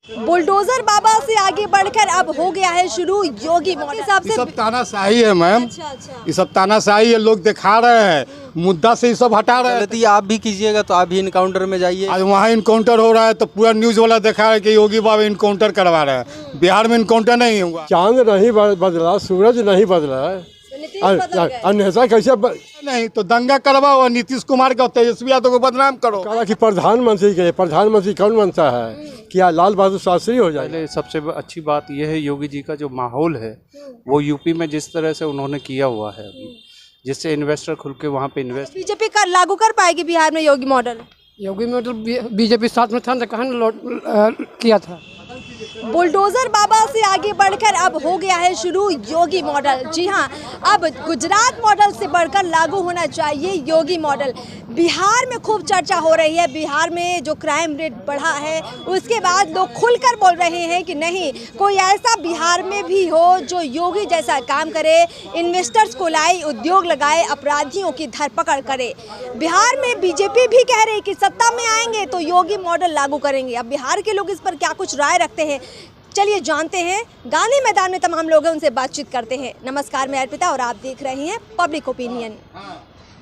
Bulldozer बाबा से आगे बढ़कर अब हो गया है शुरू योगी मॉडल। हिसाब से सब तानाशाही है मैम। अच्छा। ये सब तानाशाही है, लोग दिखा रहे हैं, मुद्दा से ये सब हटा रहे हैं। गलती आप भी कीजिएगा तो आप भी इनकाउंटर में जाइए। आज वहाँ इनकाउंटर हो रहा है तो पूरा न्यूज वाला दिखा रहा है कि योगी बाबा इनकाउंटर करवा रहे हैं। बिहार में इनकाउंटर नहीं हुआ। चांद नहीं बदला, सूरज नहीं बदला, नीतीश बदल गए। अन्यथा कैसे नहीं तो दंगा करवाओ और नीतीश कुमार का तेजस्वी यादव को बदनाम करो। कहा कि प्रधानमंत्री कौन बनता है? क्या लाल बहादुर शास्त्री हो जाए? पहले सबसे अच्छी बात यह है योगी जी का जो माहौल है वो यूपी में जिस तरह से उन्होंने किया हुआ है अभी, जिससे इन्वेस्टर खुल के वहाँ पे इन्वेस्ट। बीजेपी कर लागू कर पाएगी बिहार में योगी मॉडल? योगी मॉडल बीजेपी साथ में था तो कहाँ किया था। बुलडोजर बाबा से आगे बढ़कर अब हो गया है शुरू योगी मॉडल। जी हाँ, अब गुजरात मॉडल से बढ़कर लागू होना चाहिए योगी मॉडल। बिहार में खूब चर्चा हो रही है। बिहार में जो क्राइम रेट बढ़ा है उसके बाद लोग खुलकर बोल रहे हैं कि नहीं, कोई ऐसा बिहार में भी हो जो योगी जैसा काम करे, इन्वेस्टर्स को लाए, उद्योग लगाए, अपराधियों की धरपकड़ करे। बिहार में बीजेपी भी कह रही कि सत्ता में आएंगे तो योगी मॉडल लागू करेंगे। अब बिहार के लोग इस पर क्या कुछ राय रखते हैं, चलिए जानते हैं। गांधी मैदान में तमाम लोग हैं, उनसे बातचीत करते हैं। नमस्कार, मैं अर्पिता और आप देख रहे हैं पब्लिक ओपिनियन।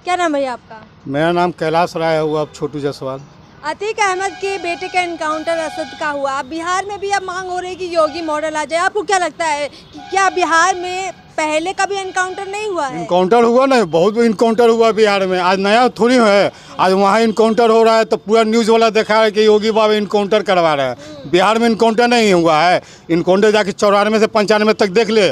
क्या नाम है आपका? मेरा नाम कैलाश राय हुआ, अब छोटू जायसवाल। अतीक अहमद के बेटे का एनकाउंटर असद का हुआ। बिहार में भी अब मांग हो रही है कि योगी मॉडल आ जाए। आपको क्या लगता है कि क्या बिहार में पहले कभी एनकाउंटर नहीं हुआ है? इनकाउंटर हुआ नहीं, बहुत इनकाउंटर हुआ बिहार में। आज नया थोड़ी है, आज वहाँ इनकाउंटर हो रहा है तो पूरा न्यूज़ वाला दिखा रहा है कि योगी बाबा इनकाउंटर करवा रहे हैं। बिहार में इनकाउंटर नहीं हुआ है। इनकाउंटर जाके 94 से 95 तक देख ले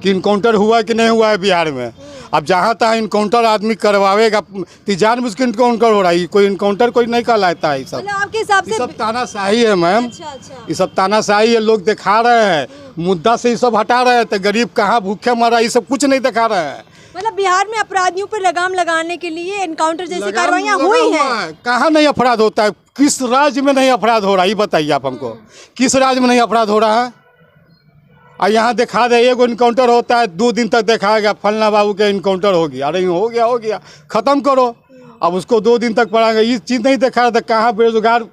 कि इनकाउंटर हुआ है कि नहीं हुआ है बिहार में। अब जहाँ तहाँ इनकाउंटर आदमी करवावेगा, तीजान में उसके इनकाउंटर हो रहा है। कोई इनकाउंटर कोई नहीं कहलाता है। सब आपके हिसाब से सब तानाशाही है मैम। अच्छा। ये सब तानाशाही है, लोग दिखा रहे हैं, मुद्दा से ये सब हटा रहे हैं। तो गरीब कहाँ भूखे मरा, ये सब कुछ नहीं दिखा रहे हैं। मतलब बिहार में अपराधियों पर लगाम लगाने के लिए एनकाउंटर जैसी कार्रवाइयां हुई हैं। कहाँ नहीं अपराध होता है? किस राज्य में नहीं अपराध हो रहा है ये बताइए आप हमको। किस राज्य में नहीं अपराध हो रहा है? और यहाँ दिखा दे एगो इनकाउंटर होता है, 2 दिन तक दिखाएगा फलना बाबू के इनकाउंटर हो गया। अरे हो गया ख़त्म करो। अब उसको 2 दिन तक पढ़ाएंगे, ये चीज़ नहीं दिखा रहा था। कहाँ बेरोजगार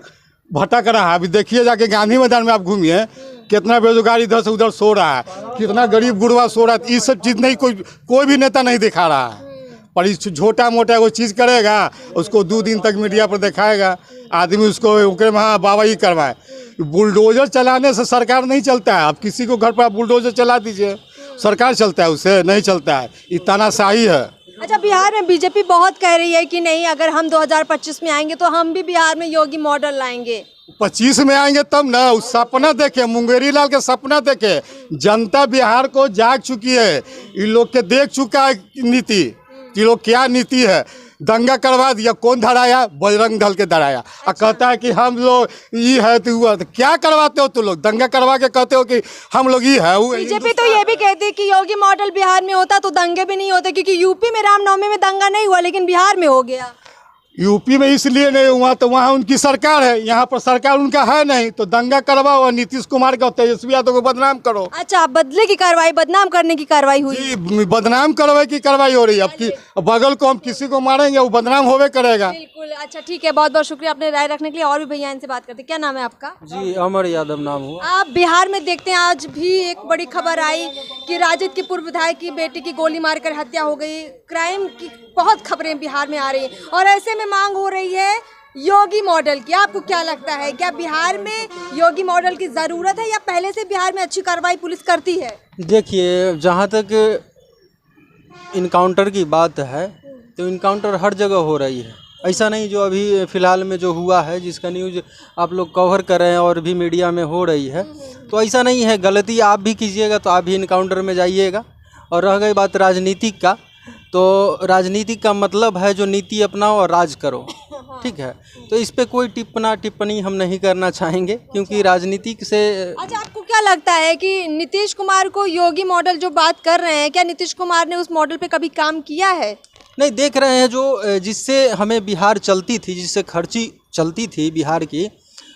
भटक रहा है। अभी देखिए जाके गांधी मैदान में आप घूमिए, कितना बेरोजगार इधर से उधर सो रहा है, कितना गरीब गुरबा सो रहा है। ये सब चीज़ नहीं कोई भी नेता नहीं दिखा रहा है। पर इस छोटा मोटा वो चीज़ करेगा, उसको 2 दिन तक मीडिया पर दिखाएगा, आदमी उसको हाँ बाबा ही करवाए। बुलडोजर चलाने से सरकार नहीं चलता है। अब किसी को घर पर आप बुलडोजर चला दीजिए, सरकार चलता है, उससे नहीं चलता है। ये तानाशाही है। अच्छा, बिहार में बीजेपी बहुत कह रही है कि नहीं, अगर हम 2025 में आएंगे तो हम भी बिहार में योगी मॉडल लाएंगे। 25 में आएंगे तब ना। उस सपना देखे, मुंगेरी लाल के सपना देखे। जनता बिहार को जाग चुकी है, इन लोग के देख चुका है नीति। ये लोग क्या नीति है। दंगा करवा दिया, कौन धराया? बजरंग दल के धराया। और कहता है कि हम लोग ये है तो हुआ। तो क्या करवाते हो तुम लोग? दंगा करवा के कहते हो कि हम लोग ये है। बीजेपी तो ये भी कहती है कि योगी मॉडल बिहार में होता तो दंगे भी नहीं होते, क्योंकि यूपी में रामनवमी में दंगा नहीं हुआ लेकिन बिहार में हो गया। यूपी में इसलिए नहीं हुआ तो वहाँ उनकी सरकार है, यहाँ पर सरकार उनका है नहीं। तो दंगा करवाओ और नीतीश कुमार का तेजस्वी यादव को बदनाम करो। अच्छा, बदले की कार्रवाई, बदनाम करने की कार्रवाई हुई। बदनाम करवाई की कार्रवाई हो रही है। अब की बगल को हम किसी को मारेंगे वो बदनाम होवे करेगा। बिल्कुल। अच्छा ठीक है, बहुत बहुत शुक्रिया अपने राय रखने के लिए। और भी भैया इनसे बात करते हैं। क्या नाम है आपका? जी अमर यादव नाम हुआ। आप बिहार में देखते हैं, आज भी एक बड़ी खबर आई कि राजद के पूर्व विधायक की बेटी की गोली मारकर हत्या हो गई। क्राइम की बहुत खबरें बिहार में आ रही हैं और ऐसे में मांग हो रही है योगी मॉडल की। आपको क्या लगता है, क्या बिहार में योगी मॉडल की ज़रूरत है या पहले से बिहार में अच्छी कार्रवाई पुलिस करती है? देखिए, जहाँ तक इनकाउंटर की बात है तो इनकाउंटर हर जगह हो रही है। ऐसा नहीं जो अभी फ़िलहाल में जो हुआ है, जिसका न्यूज़ आप लोग कवर कर रहे हैं और भी मीडिया में हो रही है, तो ऐसा नहीं है। गलती आप भी कीजिएगा तो आप भी इनकाउंटर में जाइएगा। और रह गई बात राजनीतिक का, तो राजनीतिक का मतलब है जो नीति अपनाओ और राज करो, ठीक है। तो इस पे कोई टिप्पणी हम नहीं करना चाहेंगे, क्योंकि राजनीतिक से। अच्छा, आपको क्या लगता है कि नीतीश कुमार को योगी मॉडल जो बात कर रहे हैं, क्या नीतीश कुमार ने उस मॉडल पे कभी काम किया है? नहीं, देख रहे हैं जो जिससे हमें बिहार चलती थी, जिससे खर्ची चलती थी बिहार की,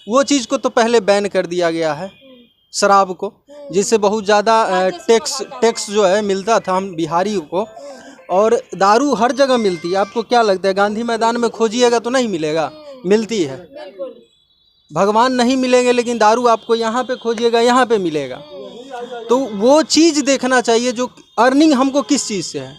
वो चीज़ को तो पहले बैन कर दिया गया है। शराब को, जिससे बहुत ज़्यादा टैक्स जो है मिलता था हम बिहारियों को, और दारू हर जगह मिलती है। आपको क्या लगता है, गांधी मैदान में खोजिएगा तो नहीं मिलेगा? मिलती है। भगवान नहीं मिलेंगे लेकिन दारू आपको यहाँ पे खोजिएगा यहाँ पे मिलेगा। तो वो चीज़ देखना चाहिए जो अर्निंग हमको किस चीज़ से है।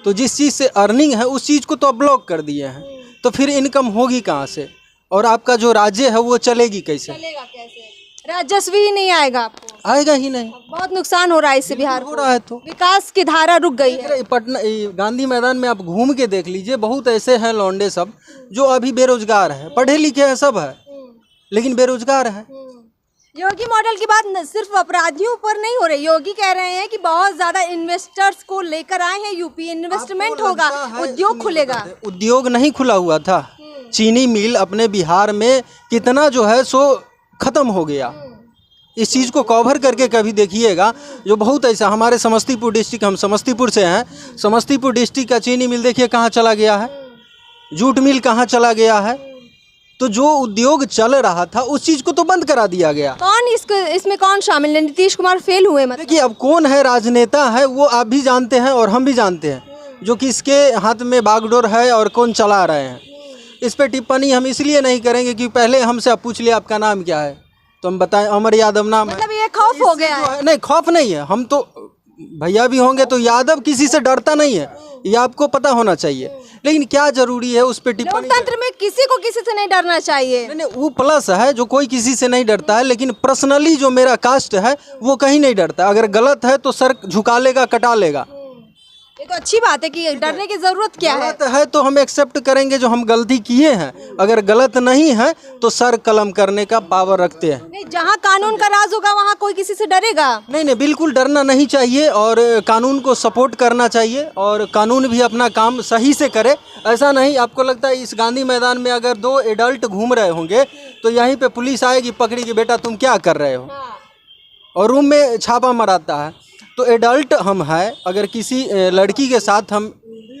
तो जिस चीज़ से अर्निंग है उस चीज़ को तो आप ब्लॉक कर दिए हैं, तो फिर इनकम होगी कहाँ से और आपका जो राज्य है वो चलेगी कैसे? चलेगा कैसे? राजस्व ही नहीं आएगा आपको, आएगा ही नहीं। बहुत नुकसान हो रहा है इससे बिहार हो को, रहा है तो विकास की धारा रुक गई है। पटना गांधी मैदान में आप घूम के देख लीजिए, बहुत ऐसे हैं लौंडे सब जो अभी बेरोजगार हैं, पढ़े लिखे हैं सब है लेकिन बेरोजगार है। योगी मॉडल की बात सिर्फ अपराधियों पर नहीं हो रही। योगी कह रहे हैं कि बहुत ज्यादा इन्वेस्टर्स को लेकर आए हैं यूपी, इन्वेस्टमेंट होगा, उद्योग खुलेगा। उद्योग नहीं खुला हुआ था, चीनी मिल अपने बिहार में कितना जो है सो खत्म हो गया। इस चीज़ को कवर करके कभी देखिएगा, जो बहुत ऐसा हमारे समस्तीपुर डिस्ट्रिक्ट, हम समस्तीपुर से हैं, समस्तीपुर डिस्ट्रिक्ट का चीनी मिल देखिए कहाँ चला गया है, जूट मिल कहाँ चला गया है। तो जो उद्योग चल रहा था उस चीज़ को तो बंद करा दिया गया। कौन इसमें कौन शामिल है? नीतीश कुमार फेल हुए मतलब? देखिए अब कौन है राजनेता है वो आप भी जानते हैं और हम भी जानते हैं, जो किसके हाथ में बागडोर है और कौन चला रहे हैं। इस पर टिप्पणी हम इसलिए नहीं करेंगे कि पहले हमसे आप पूछ लिया आपका नाम क्या है तो हम बताएं अमर यादव नाम है। मतलब ये खौफ हो गया है? नहीं, खौफ नहीं है, हम तो भैया भी होंगे तो यादव किसी से डरता नहीं है, ये आपको पता होना चाहिए। लेकिन क्या जरूरी है उस पर टिप्पणी? लोकतंत्र में किसी को किसी से नहीं डरना चाहिए। नहीं, वो प्लस है जो कोई किसी से नहीं डरता है, लेकिन पर्सनली जो मेरा कास्ट है वो कहीं नहीं डरता। अगर गलत है तो सर झुका लेगा, कटा लेगा। ये तो अच्छी बात है कि डरने की जरूरत क्या है? गलत है तो हम एक्सेप्ट करेंगे जो हम गलती किए हैं, अगर गलत नहीं है तो सर कलम करने का पावर रखते हैं। नहीं, जहाँ कानून का राज होगा वहाँ कोई किसी से डरेगा नहीं नहीं, बिल्कुल डरना नहीं चाहिए और कानून को सपोर्ट करना चाहिए और कानून भी अपना काम सही से करे। ऐसा नहीं आपको लगता है इस गांधी मैदान में अगर 2 एडल्ट घूम रहे होंगे तो यहीं पे पुलिस आएगी पकड़ी कि बेटा तुम क्या कर रहे हो, और रूम में छापा मराता है। तो एडल्ट हम हैं, अगर किसी लड़की के साथ हम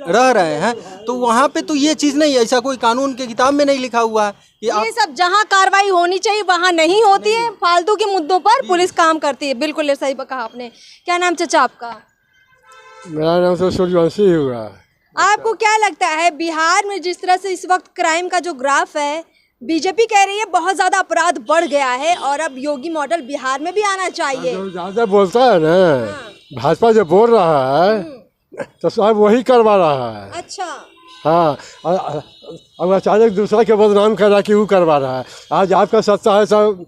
रह रहे हैं तो वहाँ पे तो ये चीज़ नहीं, ऐसा कोई कानून के किताब में नहीं लिखा हुआ है कि ये सब जहाँ कार्रवाई होनी चाहिए वहाँ नहीं होती है। फालतू के मुद्दों पर पुलिस काम करती है। बिल्कुल ये सही कहा आपने। क्या नाम चाचा आपका? मेरा नाम तो सूर्यवंशी हुआ। आपको क्या लगता है बिहार में जिस तरह से इस वक्त क्राइम का जो ग्राफ है, बीजेपी कह रही है बहुत ज्यादा अपराध बढ़ गया है और अब योगी मॉडल बिहार में भी आना चाहिए। जो ज़्यादा बोलता है ना, भाजपा जो बोल रहा है तो सब वही करवा रहा है। अच्छा, हाँ, अब अचानक दूसरा के बदनाम कर रहा है कि वो करवा रहा है। आज आपका सत्ता है सब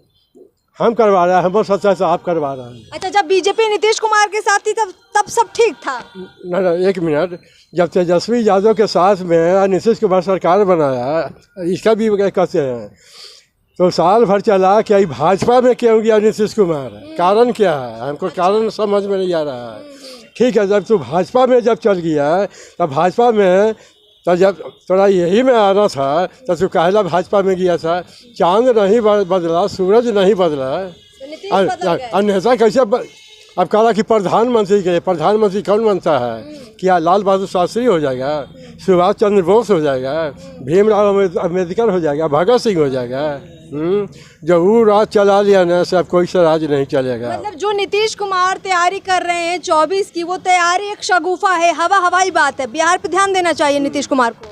हम करवा रहे हैं, हमारा सत्ता है सब आप करवा रहे हैं। अच्छा, जब बीजेपी नीतीश कुमार के साथ थी तब सब ठीक था? ना एक मिनट, जब तेजस्वी यादव के साथ में नीतीश कुमार सरकार बनाया, इसका भी कहते हैं तो साल भर चला कि भाजपा में क्यों गया नीतीश कुमार, कारण क्या है हमको कारण समझ में नहीं आ रहा है। ठीक है, जब तू भाजपा में जब चल गया तब भाजपा में तो जब थोड़ा यही में आना था तो तू कहला भाजपा में गया था। चांद नहीं बदला, सूरज नहीं बदला, अन्यथा कैसे अब कहा कि प्रधानमंत्री कौन बनता है? क्या लाल बहादुर शास्त्री हो जाएगा, सुभाष चंद्र बोस हो जाएगा, भीमराव अम्बेडकर हो जाएगा, भगत सिंह हो जाएगा? जो वो राज चला लिया ना, सब कोई सा राज नहीं चलेगा। मतलब जो नीतीश कुमार तैयारी कर रहे हैं 24 की, वो तैयारी एक शगुफा है, हवाई बात है। बिहार पे ध्यान देना चाहिए नीतीश कुमार को।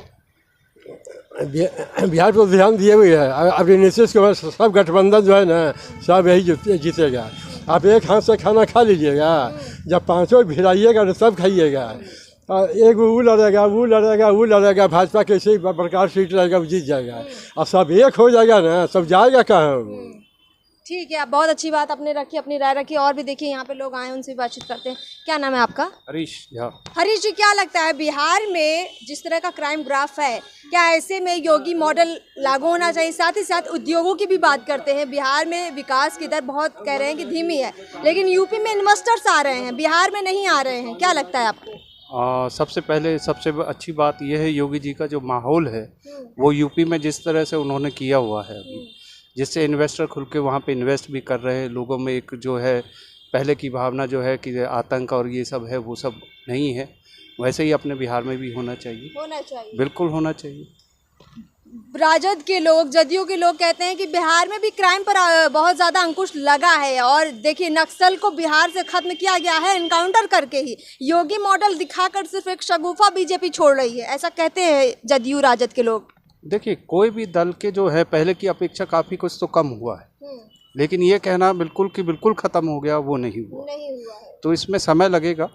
बिहार पर ध्यान दिए हुए है। अभी नीतीश कुमार सब गठबंधन जो है ना सब यही जीतेगा। आप एक हाथ से खाना खा लीजिएगा, जब पांचों भिड़ाइएगा तो सब खाइएगा। एक वो लड़ेगा, भाजपा कैसे प्रकार सीट रहेगा वो जीत जाएगा, और सब एक हो जाएगा ना, सब जाएगा कहाँ? ठीक है, आप बहुत अच्छी बात आपने रखी, अपनी राय रखी। और भी देखिए यहाँ पे लोग आए, उनसे भी बातचीत करते हैं। क्या नाम है आपका? हरीश झा। हरीश जी, क्या लगता है बिहार में जिस तरह का क्राइम ग्राफ है, क्या ऐसे में योगी मॉडल लागू होना चाहिए? साथ ही साथ उद्योगों की भी बात करते हैं। बिहार में विकास की दर बहुत कह रहे हैं कि धीमी है, लेकिन यूपी में इन्वेस्टर्स आ रहे हैं, बिहार में नहीं आ रहे हैं। क्या लगता है आपको? सबसे पहले सबसे अच्छी बात यह है योगी जी का जो माहौल है वो यूपी में जिस तरह से उन्होंने किया हुआ है अभी, जिससे इन्वेस्टर खुल के वहाँ पे इन्वेस्ट भी कर रहे हैं। लोगों में एक जो है पहले की भावना जो है कि आतंक और ये सब है वो सब नहीं है, वैसे ही अपने बिहार में भी होना चाहिए। बिल्कुल होना चाहिए। राजद के लोग, जदयू के लोग कहते हैं कि बिहार में भी क्राइम पर बहुत ज़्यादा अंकुश लगा है, और देखिए नक्सल को बिहार से खत्म किया गया है एनकाउंटर करके ही। योगी मॉडल दिखाकर सिर्फ एक शगुफा बीजेपी छोड़ रही है, ऐसा कहते हैं जदयू राजद के लोग। देखिए, कोई भी दल के जो है पहले की अपेक्षा काफ़ी कुछ तो कम हुआ है, लेकिन ये कहना बिल्कुल कि बिल्कुल ख़त्म हो गया वो नहीं हुआ। नहीं हुआ है। तो इसमें समय लगेगा,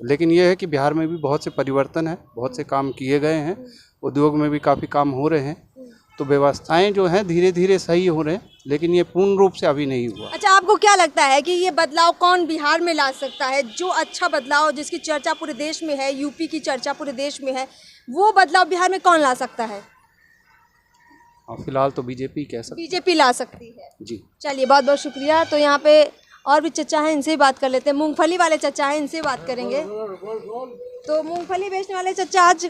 लेकिन ये है कि बिहार में भी बहुत से परिवर्तन है, बहुत से काम किए गए हैं, उद्योग में भी काफ़ी काम हो रहे हैं, तो व्यवस्थाएं जो हैं धीरे धीरे सही हो रहे हैं, लेकिन ये पूर्ण रूप से अभी नहीं हुआ। अच्छा, आपको क्या लगता है कि ये बदलाव कौन बिहार में ला सकता है? जो अच्छा बदलाव जिसकी चर्चा पूरे देश में है, यूपी की चर्चा पूरे देश में है, वो बदलाव बिहार में कौन ला सकता है? और फिलहाल तो बीजेपी कह सकते बीजेपी ला सकती है। जी। चलिए, बहुत बहुत शुक्रिया। तो यहाँ पे और भी चचा हैं, इनसे बात कर लेते हैं। मूंगफली वाले चचा हैं, इनसे बात करेंगे। तो मूंगफली बेचने वाले चचा, आज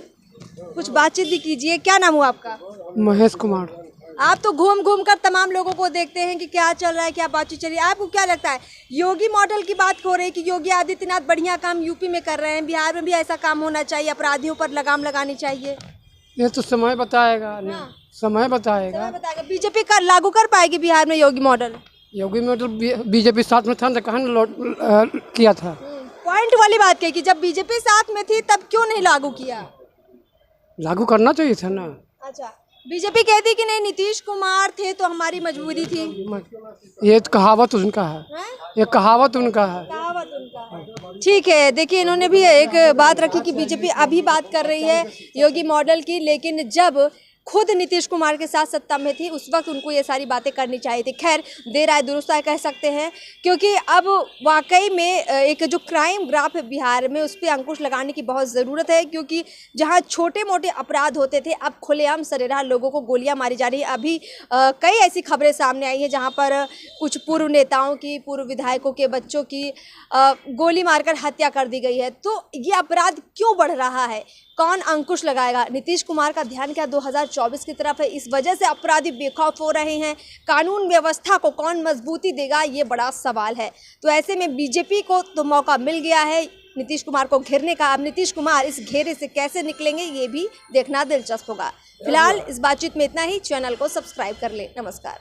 कुछ बातचीत भी कीजिए। क्या नाम हुआ आपका? महेश कुमार। आप तो घूम घूम कर तमाम लोगों को देखते हैं कि क्या चल रहा है, क्या बातचीत चल रही है। आपको क्या लगता है, योगी मॉडल की बात हो रही है कि योगी आदित्यनाथ बढ़िया काम यूपी में कर रहे हैं, बिहार में भी ऐसा काम होना चाहिए, अपराधियों पर लगाम लगानी चाहिए? ये तो समय बताएगा, नहीं समय बताएगा। बताएगा बीजेपी कर लागू कर पाएगी बिहार में योगी मॉडल? योगी मॉडल बीजेपी साथ में था तो कहाँ किया था। पॉइंट वाली बात कही कि जब बीजेपी साथ में थी तब क्यों नहीं लागू किया? लागू करना चाहिए था ना। अच्छा, बीजेपी कहती कि नहीं, नीतीश कुमार थे तो हमारी मजबूरी थी। ये तो कहावत उनका है, हैं? ये कहावत उनका है। कहावत उनका है। ठीक है, देखिए इन्होंने भी एक बात रखी कि बीजेपी अभी बात कर रही है योगी मॉडल की, लेकिन जब खुद नीतीश कुमार के साथ सत्ता में थी उस वक्त उनको ये सारी बातें करनी चाहिए थी। खैर, देर आए दुरुस्त आए कह सकते हैं, क्योंकि अब वाकई में एक जो क्राइम ग्राफ है बिहार में, उस पर अंकुश लगाने की बहुत ज़रूरत है, क्योंकि जहां छोटे मोटे अपराध होते थे अब खुलेआम सरेराह लोगों को गोलियां मारी जा रही है। अभी कई ऐसी खबरें सामने आई हैं जहां पर कुछ पूर्व नेताओं की, पूर्व विधायकों के बच्चों की गोली मारकर हत्या कर दी गई है। तो ये अपराध क्यों बढ़ रहा है, कौन अंकुश लगाएगा? नीतीश कुमार का ध्यान क्या 2024 की तरफ है? इस वजह से अपराधी बेखौफ हो रहे हैं। कानून व्यवस्था को कौन मजबूती देगा, ये बड़ा सवाल है। तो ऐसे में बीजेपी को तो मौका मिल गया है नीतीश कुमार को घेरने का। अब नीतीश कुमार इस घेरे से कैसे निकलेंगे ये भी देखना दिलचस्प होगा। फिलहाल इस बातचीत में इतना ही। चैनल को सब्सक्राइब कर ले। नमस्कार।